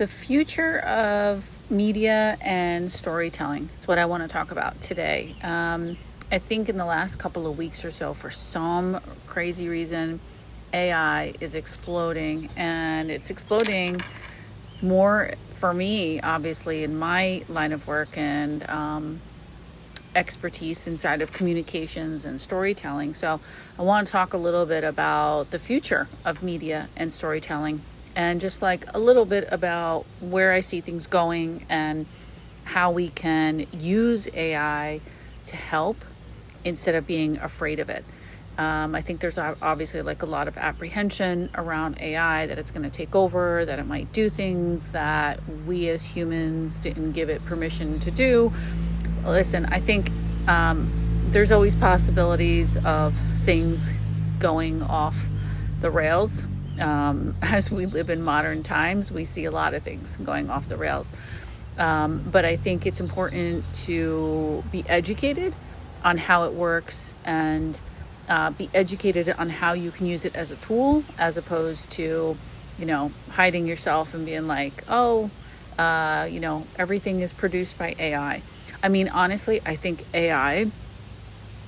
The future of media and storytelling. It's what I want to talk about today. I think in the last couple of weeks or so, for some crazy reason, AI is exploding, and it's exploding more for me, obviously, in my line of work and expertise inside of communications and storytelling. So I want to talk a little bit about the future of media and storytelling, and just like a little bit about where I see things going and how we can use AI to help instead of being afraid of it. I think there's obviously like a lot of apprehension around AI, that it's going to take over, that it might do things that we as humans didn't give it permission to do. Listen, I think there's always possibilities of things going off the rails. As we live in modern times, we see a lot of things going off the rails. But I think it's important to be educated on how it works, and be educated on how you can use it as a tool, as opposed to, hiding yourself and being like, everything is produced by AI. I mean, honestly, I think AI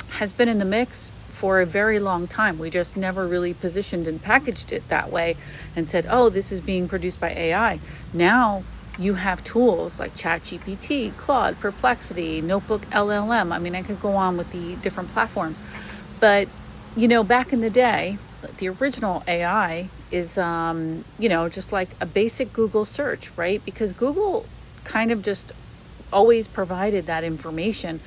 has been in the mix for a very long time. We just never really positioned and packaged it that way and said, oh, this is being produced by AI. Now you have tools like ChatGPT, Claude, Perplexity, Notebook LLM. I mean, I could go on with the different platforms. But, back in the day, the original AI is, just like a basic Google search, right? Because Google kind of just always provided that information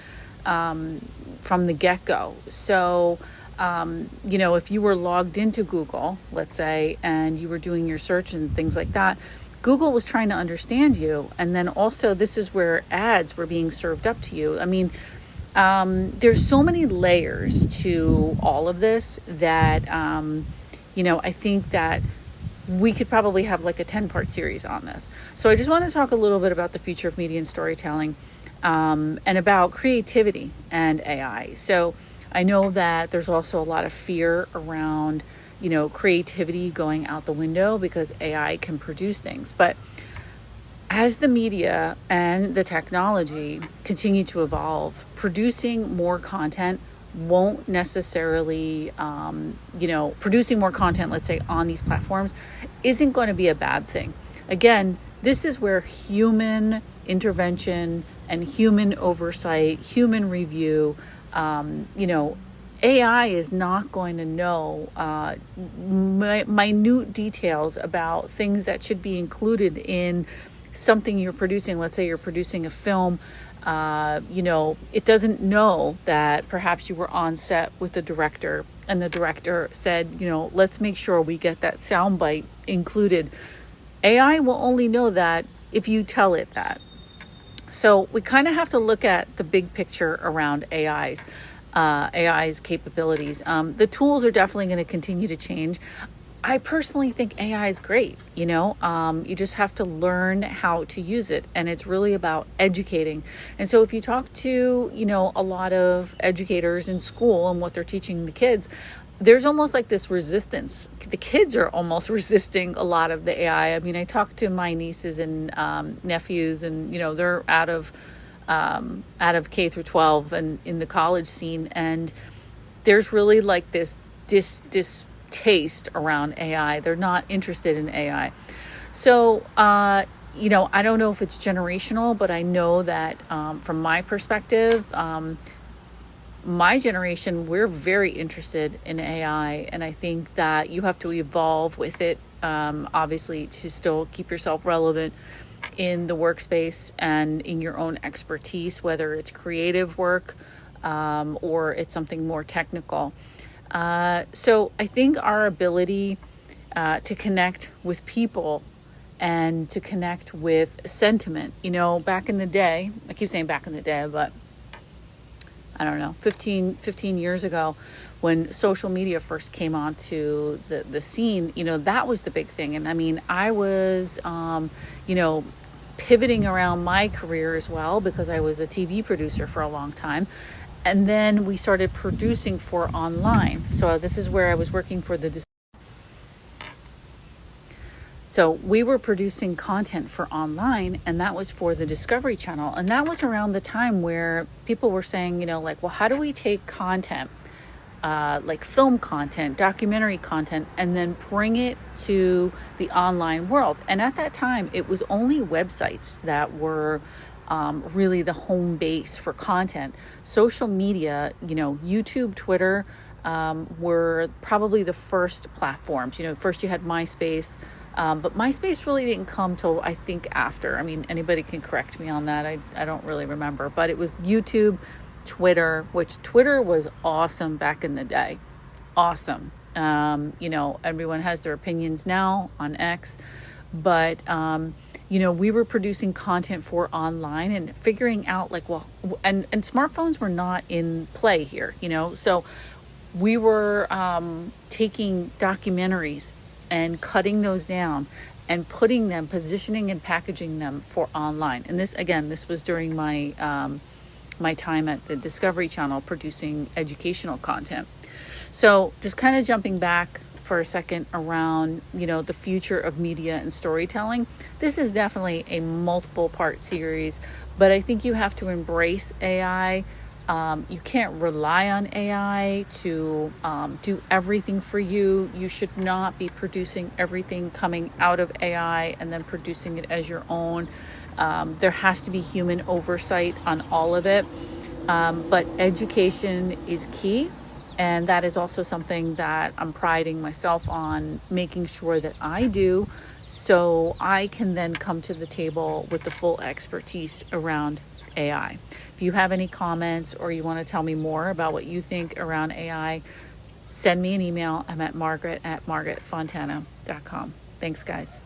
from the get-go. So, if you were logged into Google, let's say, and you were doing your search and things like that, Google was trying to understand you. And then also, this is where ads were being served up to you. I mean, there's so many layers to all of this that, I think that we could probably have like a 10-part series on this. So I just want to talk a little bit about the future of media and storytelling, and about creativity and AI. So I know that there's also a lot of fear around, creativity going out the window because AI can produce things. But as the media and the technology continue to evolve, producing more content won't necessarily, producing more content, let's say, on these platforms isn't going to be a bad thing. Again, this is where human intervention and human oversight, human review, AI is not going to know minute details about things that should be included in something you're producing. Let's say you're producing a film. It doesn't know that perhaps you were on set with the director and the director said, let's make sure we get that sound bite included. AI will only know that if you tell it that. So we kind of have to look at the big picture around AI's capabilities. The tools are definitely going to continue to change. I personally think AI is great. You just have to learn how to use it, and it's really about educating. And so if you talk to, a lot of educators in school and what they're teaching the kids, there's almost like this resistance. The kids are almost resisting a lot of the AI. I mean, I talk to my nieces and nephews, and they're out of K through 12 and in the college scene, and there's really like this distaste around AI. They're not interested in AI. So, I don't know if it's generational, but I know that from my perspective, my generation, we're very interested in AI, and I think that you have to evolve with it, obviously, to still keep yourself relevant in the workspace and in your own expertise, whether it's creative work or it's something more technical. So I think our ability to connect with people and to connect with sentiment, back in the day, I keep saying back in the day, but I don't know, 15 years ago, when social media first came onto the scene, that was the big thing. And I mean, I was, pivoting around my career as well, because I was a TV producer for a long time. And then we started producing for online. So this is where I was working for So we were producing content for online, and that was for the Discovery Channel. And that was around the time where people were saying, like, well, how do we take content, like film content, documentary content, and then bring it to the online world? And at that time, it was only websites that were really the home base for content. Social media, YouTube, Twitter, were probably the first platforms. First you had MySpace, but MySpace really didn't come till, I think, after. I mean, anybody can correct me on that. I don't really remember, but it was YouTube, Twitter, which Twitter was awesome back in the day. Awesome. Everyone has their opinions now on X, but, we were producing content for online and figuring out and smartphones were not in play here, so we were taking documentaries and cutting those down and positioning and packaging them for online. And this was during my my time at the Discovery Channel producing educational content. So just kind of jumping back for a second around, the future of media and storytelling. This is definitely a multiple part series, but I think you have to embrace AI. You can't rely on AI to do everything for you. You should not be producing everything coming out of AI and then producing it as your own. There has to be human oversight on all of it. But education is key. And that is also something that I'm priding myself on making sure that I do, so I can then come to the table with the full expertise around AI. If you have any comments or you want to tell me more about what you think around AI, send me an email. I'm at Margaret@margaretfontana.com. Thanks, guys.